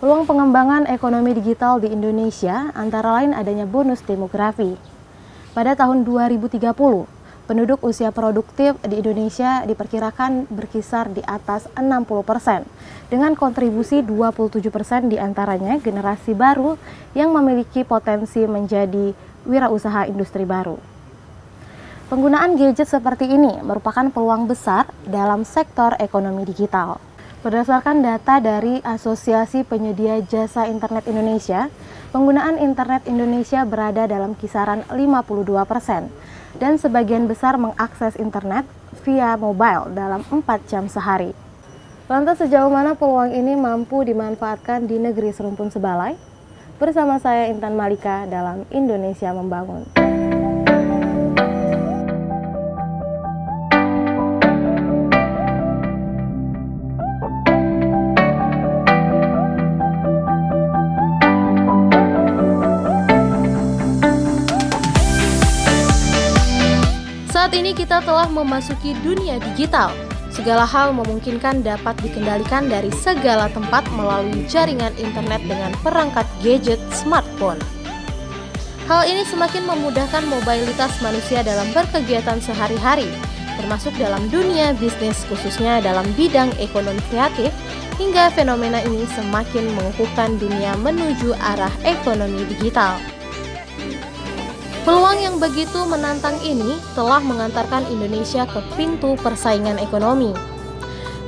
Peluang pengembangan ekonomi digital di Indonesia antara lain adanya bonus demografi. Pada tahun 2030, penduduk usia produktif di Indonesia diperkirakan berkisar di atas 60%, dengan kontribusi 27% diantaranya generasi baru yang memiliki potensi menjadi wirausaha industri baru. Penggunaan gadget seperti ini merupakan peluang besar dalam sektor ekonomi digital. Berdasarkan data dari Asosiasi Penyedia Jasa Internet Indonesia, penggunaan internet Indonesia berada dalam kisaran 52%, dan sebagian besar mengakses internet via mobile dalam 4 jam sehari. Lantas sejauh mana peluang ini mampu dimanfaatkan di negeri serumpun sebalai? Bersama saya Intan Malika dalam Indonesia Membangun. Saat ini kita telah memasuki dunia digital. Segala hal memungkinkan dapat dikendalikan dari segala tempat melalui jaringan internet dengan perangkat gadget smartphone. Hal ini semakin memudahkan mobilitas manusia dalam berkegiatan sehari-hari, termasuk dalam dunia bisnis khususnya dalam bidang ekonomi kreatif, hingga fenomena ini semakin mengukuhkan dunia menuju arah ekonomi digital. Peluang yang begitu menantang ini telah mengantarkan Indonesia ke pintu persaingan ekonomi.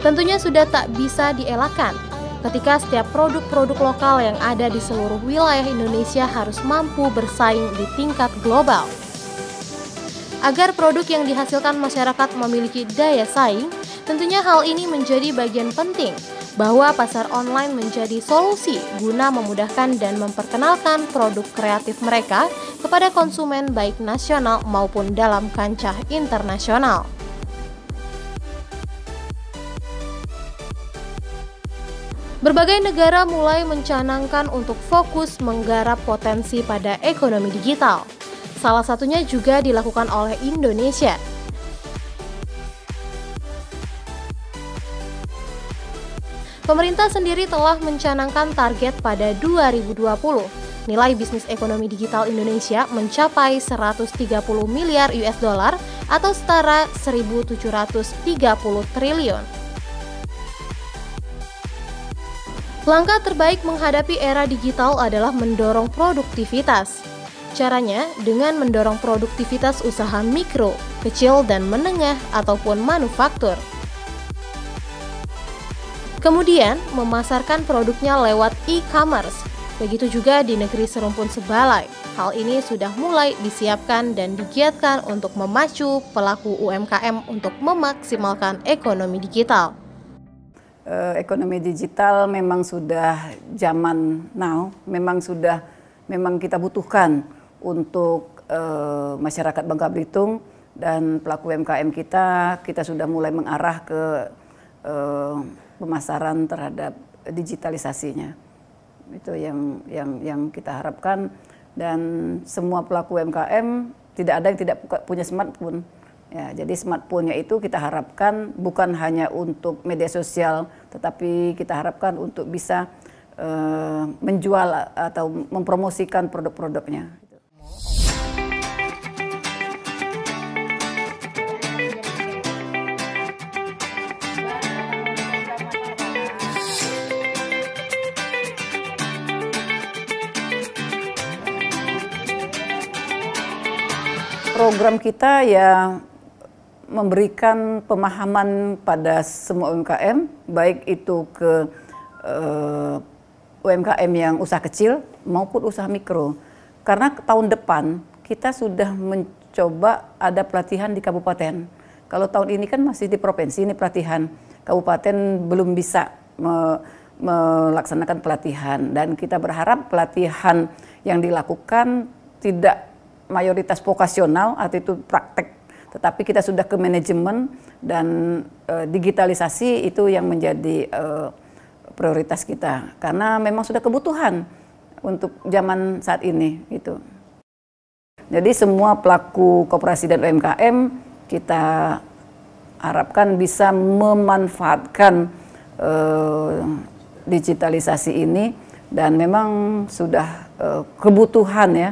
Tentunya sudah tak bisa dielakkan ketika setiap produk-produk lokal yang ada di seluruh wilayah Indonesia harus mampu bersaing di tingkat global. Agar produk yang dihasilkan masyarakat memiliki daya saing, tentunya hal ini menjadi bagian penting bahwa pasar online menjadi solusi guna memudahkan dan memperkenalkan produk kreatif mereka kepada konsumen baik nasional maupun dalam kancah internasional. Berbagai negara mulai mencanangkan untuk fokus menggarap potensi pada ekonomi digital. Salah satunya juga dilakukan oleh Indonesia. Pemerintah sendiri telah mencanangkan target pada 2020. Nilai bisnis ekonomi digital Indonesia mencapai 130 miliar US dollar atau setara 1.730 triliun. Langkah terbaik menghadapi era digital adalah mendorong produktivitas. Caranya dengan mendorong produktivitas usaha mikro, kecil dan menengah ataupun manufaktur. Kemudian, memasarkan produknya lewat e-commerce. Begitu juga di negeri serumpun sebalai. Hal ini sudah mulai disiapkan dan digiatkan untuk memacu pelaku UMKM untuk memaksimalkan ekonomi digital. Ekonomi digital memang sudah zaman now, memang kita butuhkan untuk masyarakat Bangka Belitung dan pelaku UMKM kita sudah mulai mengarah ke pemasaran terhadap digitalisasinya. Itu yang kita harapkan, dan semua pelaku UMKM tidak ada yang tidak punya smartphone. Ya, jadi smartphone-nya itu kita harapkan bukan hanya untuk media sosial, tetapi kita harapkan untuk bisa menjual atau mempromosikan produk-produknya. Program kita ya memberikan pemahaman pada semua UMKM, baik itu ke UMKM yang usaha kecil maupun usaha mikro. Karena tahun depan kita sudah mencoba ada pelatihan di kabupaten. Kalau tahun ini kan masih di provinsi, ini pelatihan. Kabupaten belum bisa melaksanakan pelatihan, dan kita berharap pelatihan yang dilakukan tidak mayoritas vokasional atau itu praktek, tetapi kita sudah ke manajemen dan digitalisasi itu yang menjadi prioritas kita, karena memang sudah kebutuhan untuk zaman saat ini gitu. Jadi semua pelaku koperasi dan UMKM kita harapkan bisa memanfaatkan digitalisasi ini Dan memang sudah kebutuhan ya,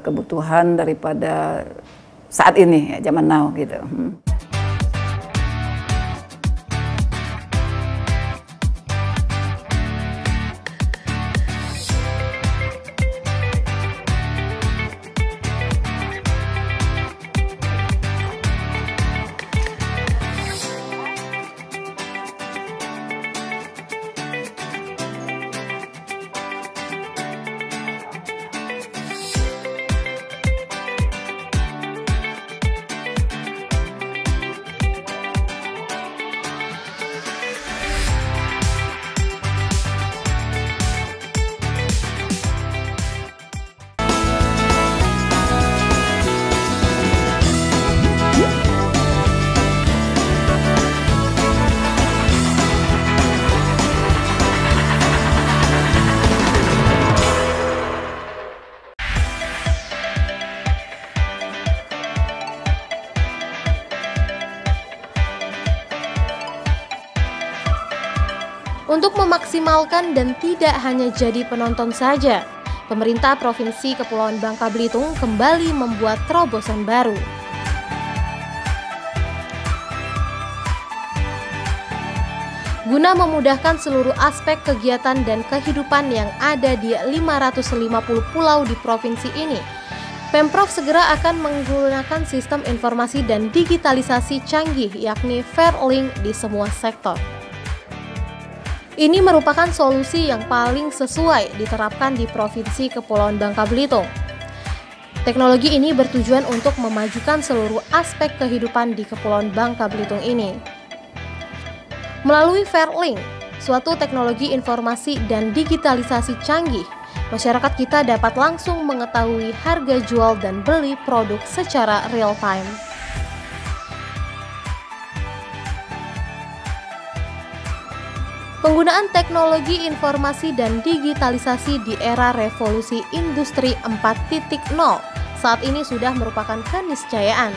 kebutuhan daripada saat ini, ya, zaman now gitu. Untuk memaksimalkan dan tidak hanya jadi penonton saja, pemerintah Provinsi Kepulauan Bangka Belitung kembali membuat terobosan baru. Guna memudahkan seluruh aspek kegiatan dan kehidupan yang ada di 550 pulau di provinsi ini, Pemprov segera akan menggunakan sistem informasi dan digitalisasi canggih yakni Fairlink di semua sektor. Ini merupakan solusi yang paling sesuai diterapkan di Provinsi Kepulauan Bangka Belitung. Teknologi ini bertujuan untuk memajukan seluruh aspek kehidupan di Kepulauan Bangka Belitung ini. Melalui Fairlink, suatu teknologi informasi dan digitalisasi canggih, masyarakat kita dapat langsung mengetahui harga jual dan beli produk secara real time. Penggunaan teknologi informasi dan digitalisasi di era revolusi industri 4.0 saat ini sudah merupakan keniscayaan.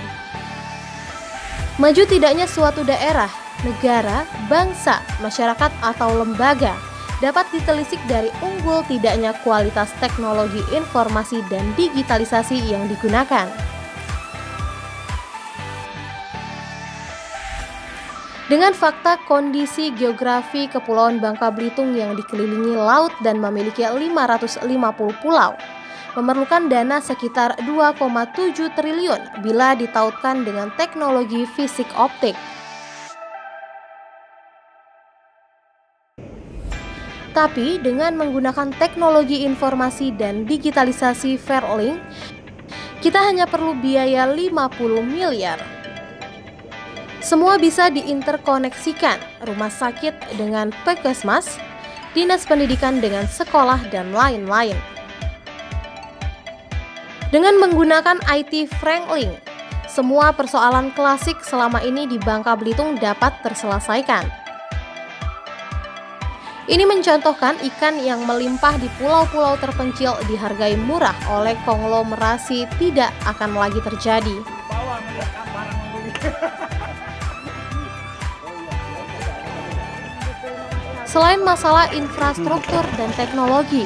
Maju tidaknya suatu daerah, negara, bangsa, masyarakat, atau lembaga dapat ditelisik dari unggul tidaknya kualitas teknologi informasi dan digitalisasi yang digunakan. Dengan fakta kondisi geografi Kepulauan Bangka Belitung yang dikelilingi laut dan memiliki 550 pulau, memerlukan dana sekitar 2,7 triliun bila ditautkan dengan teknologi fisik optik. Tapi dengan menggunakan teknologi informasi dan digitalisasi Fairlink, kita hanya perlu biaya 50 miliar. Semua bisa diinterkoneksikan, rumah sakit dengan puskesmas, dinas pendidikan dengan sekolah, dan lain-lain. Dengan menggunakan IT Fairlink, semua persoalan klasik selama ini di Bangka Belitung dapat terselesaikan. Ini mencontohkan ikan yang melimpah di pulau-pulau terpencil dihargai murah oleh konglomerasi tidak akan lagi terjadi. Selain masalah infrastruktur dan teknologi,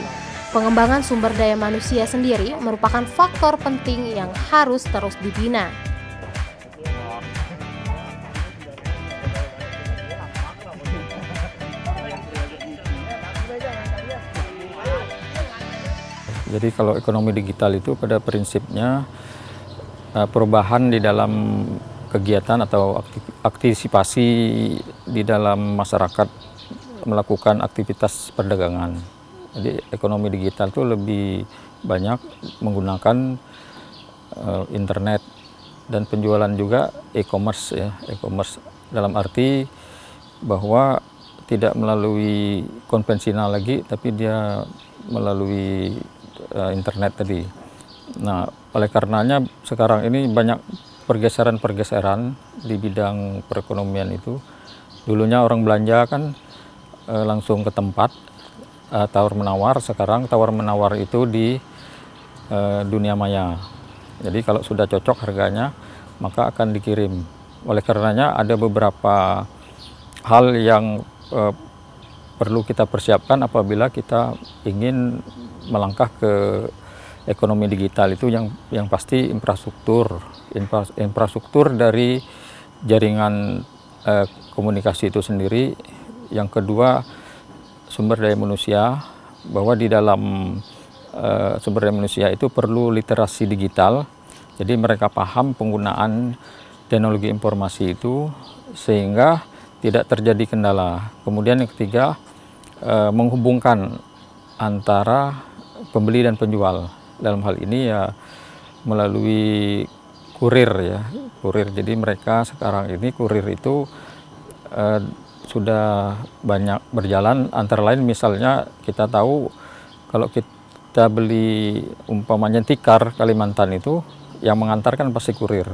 pengembangan sumber daya manusia sendiri merupakan faktor penting yang harus terus dibina. Jadi kalau ekonomi digital itu pada prinsipnya perubahan di dalam kegiatan atau aktivasi di dalam masyarakat melakukan aktivitas perdagangan. Jadi ekonomi digital itu lebih banyak menggunakan internet dan penjualan juga e-commerce ya. E-commerce dalam arti bahwa tidak melalui konvensional lagi, tapi dia melalui internet tadi. Nah, oleh karenanya sekarang ini banyak pergeseran-pergeseran di bidang perekonomian itu. Dulunya orang belanja kan langsung ke tempat tawar-menawar, sekarang tawar-menawar itu di dunia maya. Jadi kalau sudah cocok harganya, maka akan dikirim. Oleh karenanya ada beberapa hal yang perlu kita persiapkan apabila kita ingin melangkah ke ekonomi digital itu yang pasti infrastruktur dari jaringan komunikasi itu sendiri. Yang kedua, sumber daya manusia, bahwa di dalam sumber daya manusia itu perlu literasi digital, jadi mereka paham penggunaan teknologi informasi itu sehingga tidak terjadi kendala. Kemudian yang ketiga, menghubungkan antara pembeli dan penjual. Dalam hal ini ya melalui kurir ya, kurir. Jadi mereka sekarang ini kurir itu sudah banyak berjalan, antara lain misalnya kita tahu kalau kita beli umpamanya tikar Kalimantan itu yang mengantarkan pasti kurir.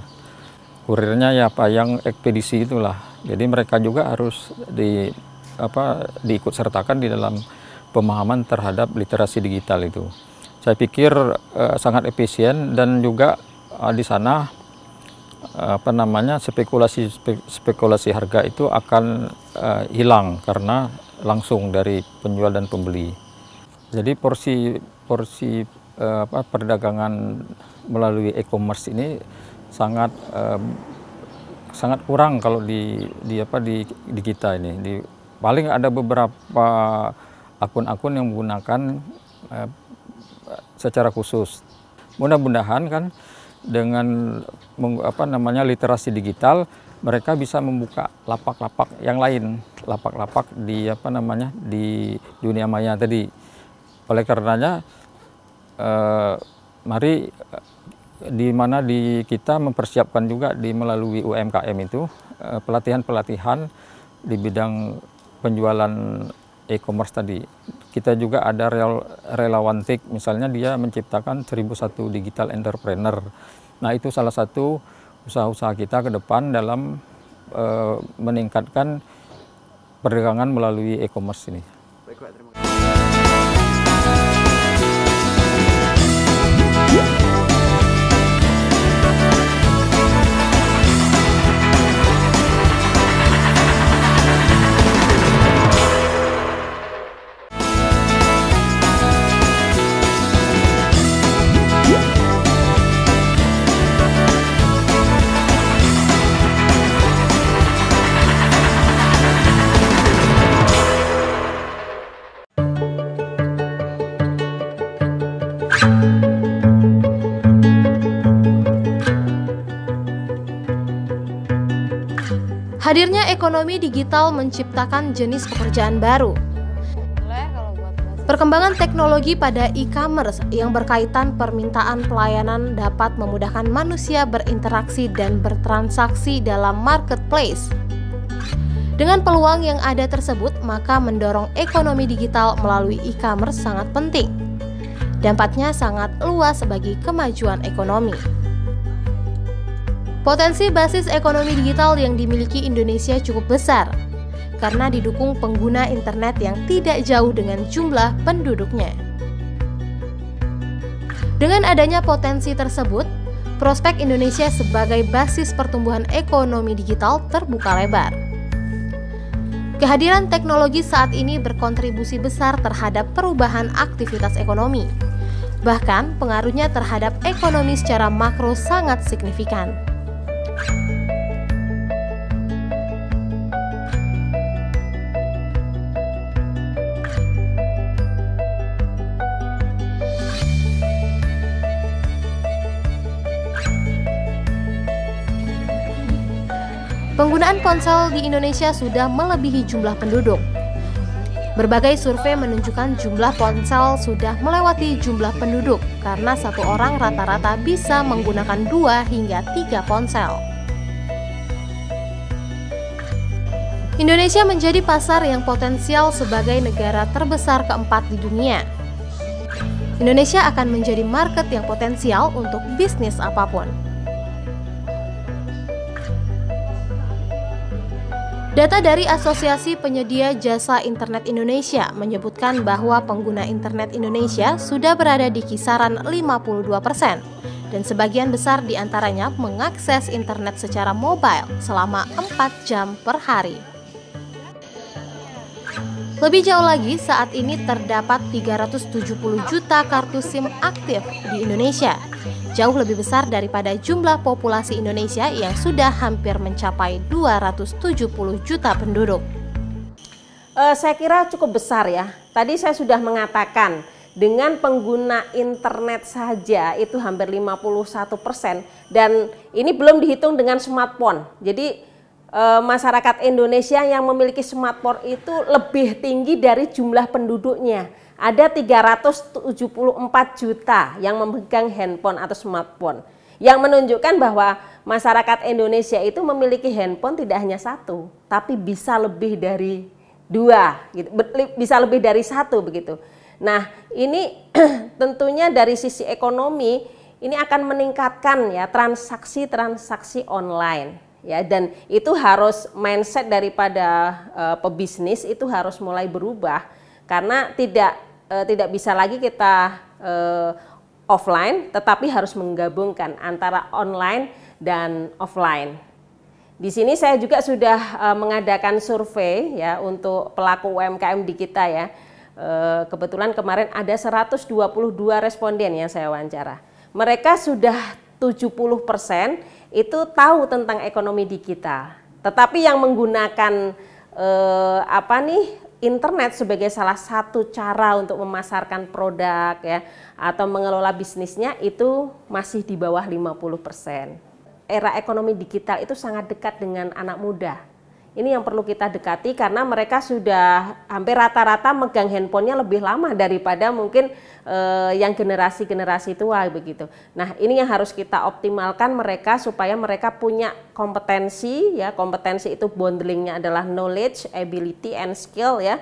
Kurirnya ya yang ekspedisi itulah. Jadi mereka juga harus diikut sertakan di dalam pemahaman terhadap literasi digital itu. Saya pikir sangat efisien, dan juga di sana spekulasi harga itu akan hilang karena langsung dari penjual dan pembeli. Jadi porsi perdagangan melalui e-commerce ini sangat kurang kalau di kita ini. Paling ada beberapa akun-akun yang menggunakan secara khusus. Mudah-mudahan kan dengan literasi digital mereka bisa membuka lapak-lapak yang lain, lapak-lapak di di dunia maya tadi. Oleh karenanya mari kita mempersiapkan juga melalui UMKM itu pelatihan-pelatihan di bidang penjualan e-commerce tadi. Kita juga ada relawan TIK, misalnya dia menciptakan 1001 digital entrepreneur. Nah, itu salah satu usaha-usaha kita ke depan dalam meningkatkan perdagangan melalui e-commerce ini. Baik, Pak, terima kasih. Hadirnya ekonomi digital menciptakan jenis pekerjaan baru. Perkembangan teknologi pada e-commerce yang berkaitan permintaan pelayanan dapat memudahkan manusia berinteraksi dan bertransaksi dalam marketplace. Dengan peluang yang ada tersebut, maka mendorong ekonomi digital melalui e-commerce sangat penting. Dampaknya sangat luas bagi kemajuan ekonomi. Potensi basis ekonomi digital yang dimiliki Indonesia cukup besar karena didukung pengguna internet yang tidak jauh dengan jumlah penduduknya. Dengan adanya potensi tersebut, prospek Indonesia sebagai basis pertumbuhan ekonomi digital terbuka lebar. Kehadiran teknologi saat ini berkontribusi besar terhadap perubahan aktivitas ekonomi. Bahkan pengaruhnya terhadap ekonomi secara makro sangat signifikan. Penggunaan ponsel di Indonesia sudah melebihi jumlah penduduk. Berbagai survei menunjukkan jumlah ponsel sudah melewati jumlah penduduk karena satu orang rata-rata bisa menggunakan 2 hingga 3 ponsel. Indonesia menjadi pasar yang potensial sebagai negara terbesar keempat di dunia. Indonesia akan menjadi market yang potensial untuk bisnis apapun. Data dari Asosiasi Penyedia Jasa Internet Indonesia menyebutkan bahwa pengguna internet Indonesia sudah berada di kisaran 52%, dan sebagian besar di antaranya mengakses internet secara mobile selama 4 jam per hari. Lebih jauh lagi, saat ini terdapat 370 juta kartu SIM aktif di Indonesia. Jauh lebih besar daripada jumlah populasi Indonesia yang sudah hampir mencapai 270 juta penduduk. Saya kira cukup besar ya. Tadi saya sudah mengatakan dengan pengguna internet saja itu hampir 51%, dan ini belum dihitung dengan smartphone. Jadi masyarakat Indonesia yang memiliki smartphone itu lebih tinggi dari jumlah penduduknya. Ada 374 juta yang memegang handphone atau smartphone, yang menunjukkan bahwa masyarakat Indonesia itu memiliki handphone tidak hanya satu, tapi bisa lebih dari dua, gitu, bisa lebih dari satu begitu. Nah, ini tentunya dari sisi ekonomi ini akan meningkatkan ya transaksi online. Ya, dan itu harus mindset daripada pebisnis itu harus mulai berubah, karena tidak bisa lagi kita offline, tetapi harus menggabungkan antara online dan offline. Di sini saya juga sudah mengadakan survei ya untuk pelaku UMKM di kita ya. Kebetulan kemarin ada 122 responden yang saya wawancara. Mereka sudah 70% itu tahu tentang ekonomi digital, tetapi yang menggunakan internet sebagai salah satu cara untuk memasarkan produk ya atau mengelola bisnisnya itu masih di bawah 50%. Era ekonomi digital itu sangat dekat dengan anak muda. Ini yang perlu kita dekati, karena mereka sudah hampir rata-rata megang handphonenya lebih lama daripada mungkin yang generasi-generasi tua begitu. Nah, ini yang harus kita optimalkan mereka supaya mereka punya kompetensi ya. Kompetensi itu bundlingnya adalah knowledge, ability, and skill ya.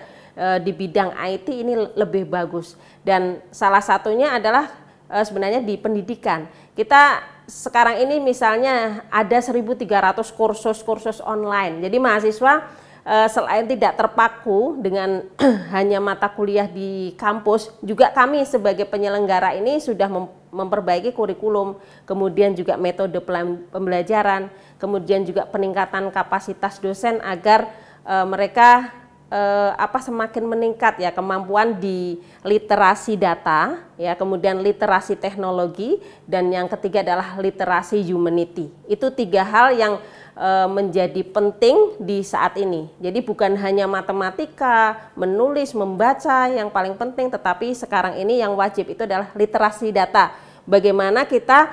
Di bidang IT ini lebih bagus. Dan salah satunya adalah sebenarnya di pendidikan. Kita sekarang ini misalnya ada 1.300 kursus online. Jadi mahasiswa selain tidak terpaku dengan hanya mata kuliah di kampus, juga kami sebagai penyelenggara ini sudah memperbaiki kurikulum, kemudian juga metode pembelajaran, kemudian juga peningkatan kapasitas dosen agar mereka semakin meningkat ya kemampuan di literasi data ya, kemudian literasi teknologi, dan yang ketiga adalah literasi humanity. Itu 3 hal yang menjadi penting di saat ini. Jadi bukan hanya matematika, menulis, membaca yang paling penting, tetapi sekarang ini yang wajib itu adalah literasi data. Bagaimana kita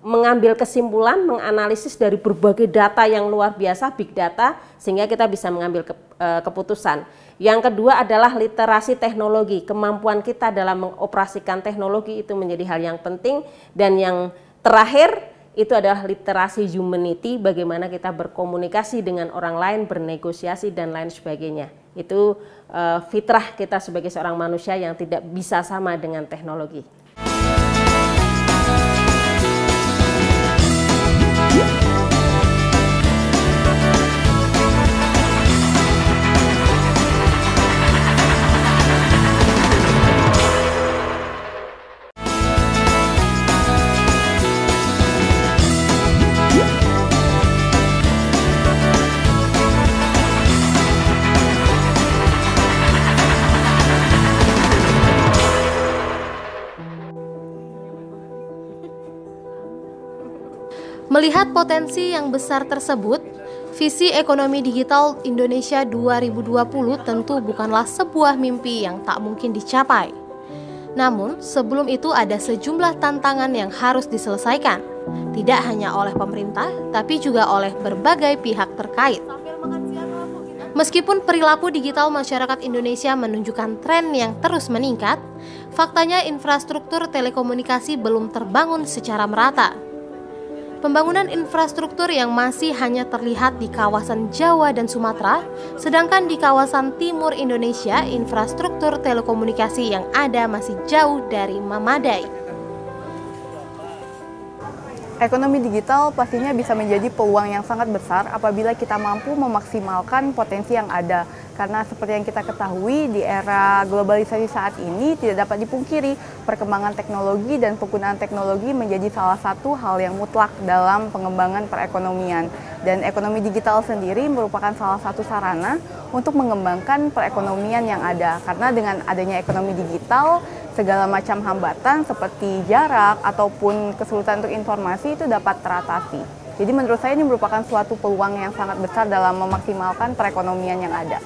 mengambil kesimpulan, menganalisis dari berbagai data yang luar biasa, big data, sehingga kita bisa mengambil keputusan. Yang kedua adalah literasi teknologi, kemampuan kita dalam mengoperasikan teknologi itu menjadi hal yang penting. Dan yang terakhir itu adalah literasi humanity, bagaimana kita berkomunikasi dengan orang lain, bernegosiasi dan lain sebagainya. Itu fitrah kita sebagai seorang manusia yang tidak bisa sama dengan teknologi. Melihat potensi yang besar tersebut, visi ekonomi digital Indonesia 2020 tentu bukanlah sebuah mimpi yang tak mungkin dicapai. Namun, sebelum itu ada sejumlah tantangan yang harus diselesaikan, tidak hanya oleh pemerintah, tapi juga oleh berbagai pihak terkait. Meskipun perilaku digital masyarakat Indonesia menunjukkan tren yang terus meningkat, faktanya infrastruktur telekomunikasi belum terbangun secara merata. Pembangunan infrastruktur yang masih hanya terlihat di kawasan Jawa dan Sumatera, sedangkan di kawasan timur Indonesia, infrastruktur telekomunikasi yang ada masih jauh dari memadai. Ekonomi digital pastinya bisa menjadi peluang yang sangat besar apabila kita mampu memaksimalkan potensi yang ada. Karena seperti yang kita ketahui di era globalisasi saat ini tidak dapat dipungkiri perkembangan teknologi dan penggunaan teknologi menjadi salah satu hal yang mutlak dalam pengembangan perekonomian. Dan ekonomi digital sendiri merupakan salah satu sarana untuk mengembangkan perekonomian yang ada. Karena dengan adanya ekonomi digital, segala macam hambatan seperti jarak ataupun kesulitan untuk informasi itu dapat teratasi. Jadi menurut saya ini merupakan suatu peluang yang sangat besar dalam memaksimalkan perekonomian yang ada.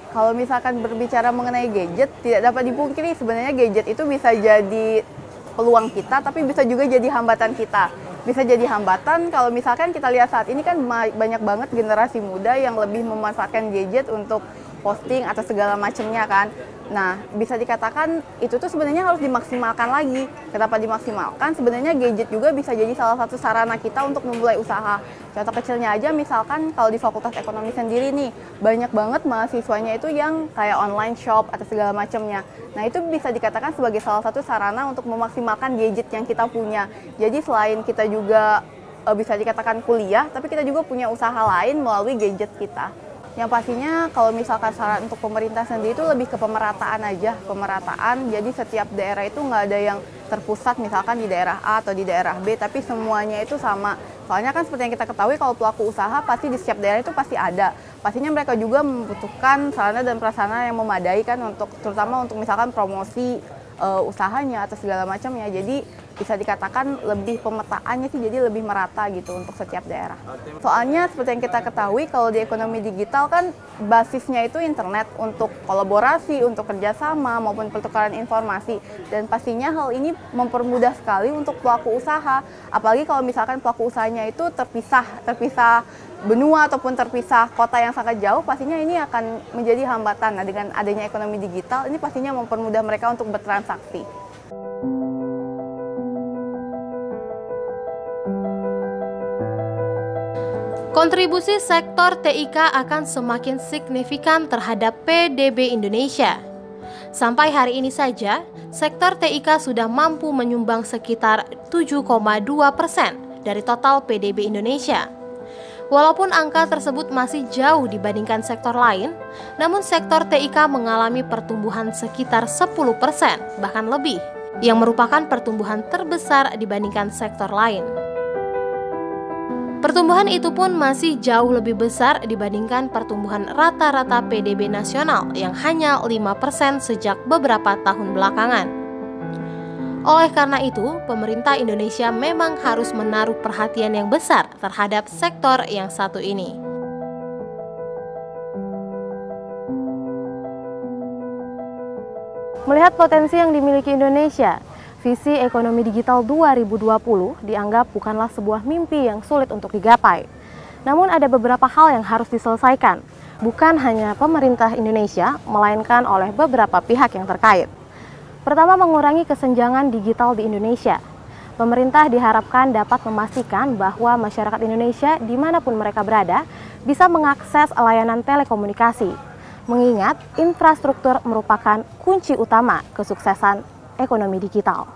Kalau misalkan berbicara mengenai gadget, tidak dapat dipungkiri sebenarnya gadget itu bisa jadi peluang kita, tapi bisa juga jadi hambatan kita. Bisa jadi hambatan kalau misalkan kita lihat saat ini kan banyak banget generasi muda yang lebih memanfaatkan gadget untuk posting atau segala macamnya kan. Nah, bisa dikatakan itu tuh sebenarnya harus dimaksimalkan lagi. Kenapa dimaksimalkan? Sebenarnya gadget juga bisa jadi salah satu sarana kita untuk memulai usaha. Contoh kecilnya aja misalkan kalau di Fakultas Ekonomi sendiri nih, banyak banget mahasiswanya itu yang kayak online shop atau segala macamnya. Nah, itu bisa dikatakan sebagai salah satu sarana untuk memaksimalkan gadget yang kita punya. Jadi selain kita juga bisa dikatakan kuliah, tapi kita juga punya usaha lain melalui gadget kita. Yang pastinya kalau misalkan saran untuk pemerintah sendiri itu lebih ke pemerataan aja, pemerataan. Jadi setiap daerah itu nggak ada yang terpusat misalkan di daerah A atau di daerah B, tapi semuanya itu sama. Soalnya kan seperti yang kita ketahui kalau pelaku usaha pasti di setiap daerah itu pasti ada. Pastinya mereka juga membutuhkan sarana dan prasarana yang memadai kan untuk terutama untuk misalkan promosi usahanya atau segala macamnya. Jadi bisa dikatakan lebih pemetaannya sih jadi lebih merata gitu untuk setiap daerah. Soalnya seperti yang kita ketahui kalau di ekonomi digital kan basisnya itu internet untuk kolaborasi, untuk kerjasama maupun pertukaran informasi. Dan pastinya hal ini mempermudah sekali untuk pelaku usaha. Apalagi kalau misalkan pelaku usahanya itu terpisah benua ataupun terpisah kota yang sangat jauh, pastinya ini akan menjadi hambatan. Nah, dengan adanya ekonomi digital ini pastinya mempermudah mereka untuk bertransaksi. Kontribusi sektor TIK akan semakin signifikan terhadap PDB Indonesia. Sampai hari ini saja, sektor TIK sudah mampu menyumbang sekitar 7,2% dari total PDB Indonesia. Walaupun angka tersebut masih jauh dibandingkan sektor lain, namun sektor TIK mengalami pertumbuhan sekitar 10%, bahkan lebih, yang merupakan pertumbuhan terbesar dibandingkan sektor lain. Pertumbuhan itu pun masih jauh lebih besar dibandingkan pertumbuhan rata-rata PDB nasional yang hanya 5% sejak beberapa tahun belakangan. Oleh karena itu, pemerintah Indonesia memang harus menaruh perhatian yang besar terhadap sektor yang satu ini. Melihat potensi yang dimiliki Indonesia, visi ekonomi digital 2020 dianggap bukanlah sebuah mimpi yang sulit untuk digapai. Namun ada beberapa hal yang harus diselesaikan, bukan hanya pemerintah Indonesia, melainkan oleh beberapa pihak yang terkait. Pertama, mengurangi kesenjangan digital di Indonesia. Pemerintah diharapkan dapat memastikan bahwa masyarakat Indonesia dimanapun mereka berada bisa mengakses layanan telekomunikasi, mengingat infrastruktur merupakan kunci utama kesuksesan ekonomi digital.